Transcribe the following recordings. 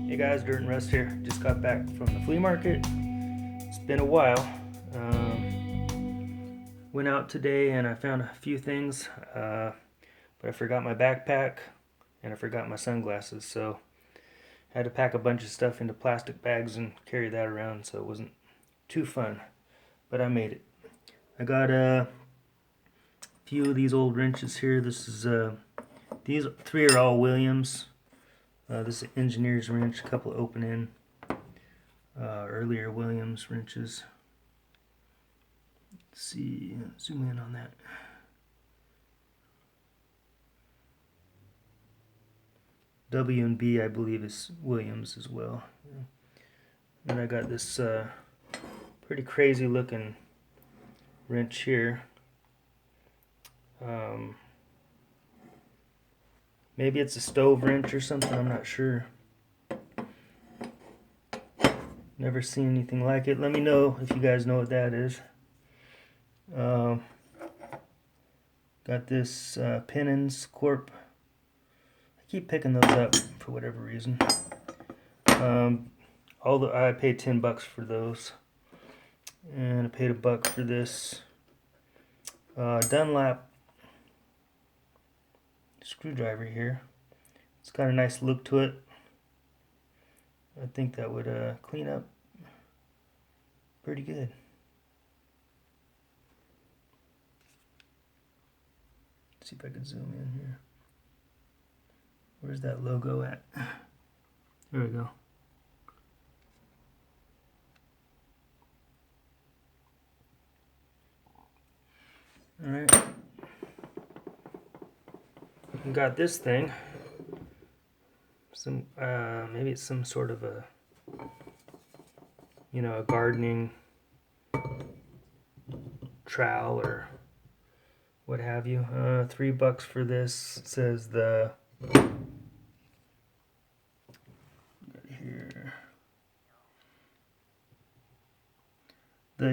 Hey guys, Dirt and Rust here. Just got back from the flea market. It's been a while. Went out today and I found a few things, but I forgot my backpack and I forgot my sunglasses, so I had to pack a bunch of stuff into plastic bags and carry that around, so it wasn't too fun, but I made it. I got a few of these old wrenches here. These three are all Williams. This is an engineer's wrench, a couple open end, earlier Williams wrenches. Let's see, zoom in on that. W and B, I believe, is Williams as well. Then I got this pretty crazy looking wrench here. Maybe it's a stove wrench or something, I'm not sure. Never seen anything like it. Let me know if you guys know what that is. Got this Pennins Corp. I keep picking those up for whatever reason. I paid $10 for those, and I paid $1 for this Dunlap screwdriver here. It's got a nice look to it. I think that would clean up pretty good. Let's see if I can zoom in here. Where's that logo at? There we go. Alright. Got this thing. Maybe it's some sort of a gardening trowel or what have you. $3 for this. It says the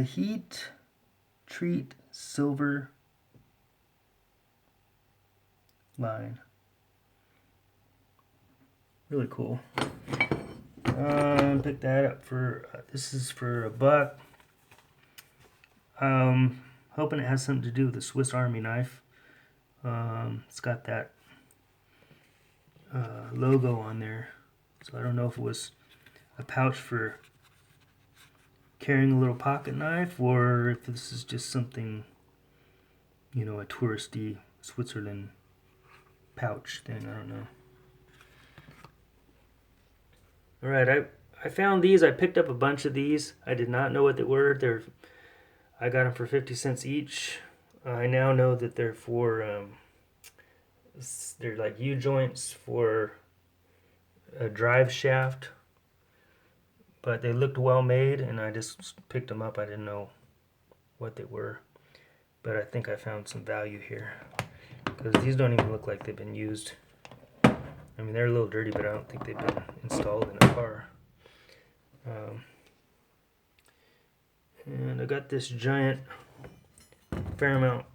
Heat Treat Silver line. Really cool. Pick that up for this is for $1. Hoping it has something to do with the Swiss Army knife. It's got that logo on there, so I don't know if it was a pouch for carrying a little pocket knife or if this is just something, a touristy Switzerland pouch thing. I don't know. Alright, I found these. I picked up a bunch of these. I did not know what they were. I got them for 50 cents each. I now know that they're for they're like U-joints for a drive shaft, but they looked well made and I just picked them up. I didn't know what they were, but I think I found some value here because these don't even look like they've been used. I mean, they're a little dirty, but I don't think they've been installed in a car. And I got this giant Fairmount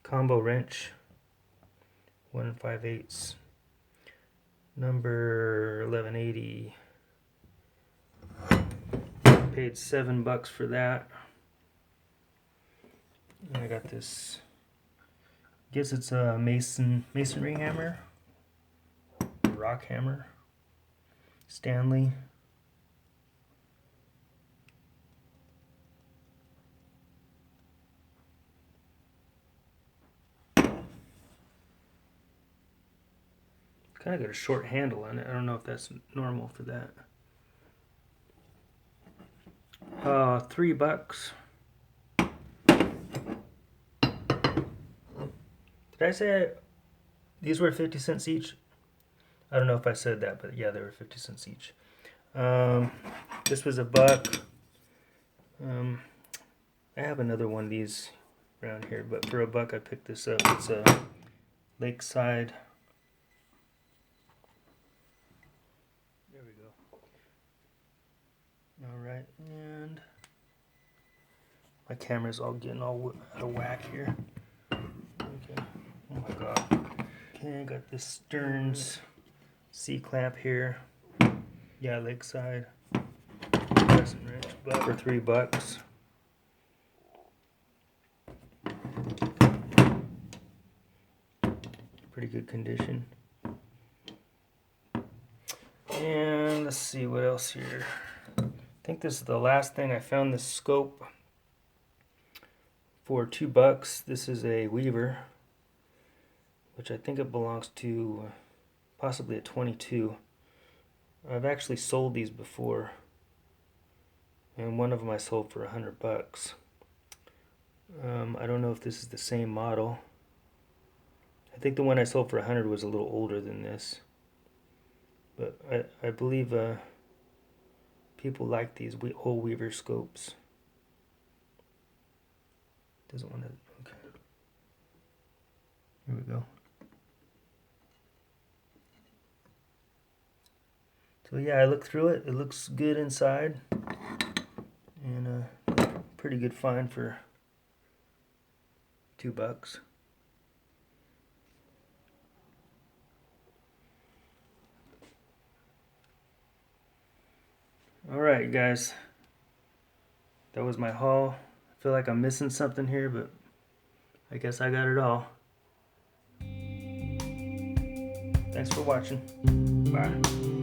combo wrench, 1 5/8, number 1180. Paid $7 for that. And I got this. I guess it's a masonry hammer, rock hammer, Stanley. Kind of got a short handle on it. I don't know if that's normal for that. $3. Did I say these were 50 cents each? I don't know if I said that, but yeah, they were 50 cents each. This was $1. I have another one of these around here, but for $1 I picked this up. It's a Lakeside. There we go. Alright, and my camera's all getting all out of whack here. Okay. Oh my god. Okay, I got this Stearns C-clamp here. Yeah, Lakeside. Crescent Ridge, but for $3. Pretty good condition. And let's see what else here. I think this is the last thing. I found this scope for $2. This is a Weaver, which I think it belongs to possibly a 22. I've actually sold these before, and one of them I sold for $100. I don't know if this is the same model. I think the one I sold for $100 was a little older than this, but I believe people like these old Weaver scopes. Doesn't want to. Okay. Here we go. So yeah, I looked through it. It looks good inside, and pretty good find for $2. All right, guys. That was my haul. I feel like I'm missing something here, but I guess I got it all. Thanks for watching. Bye.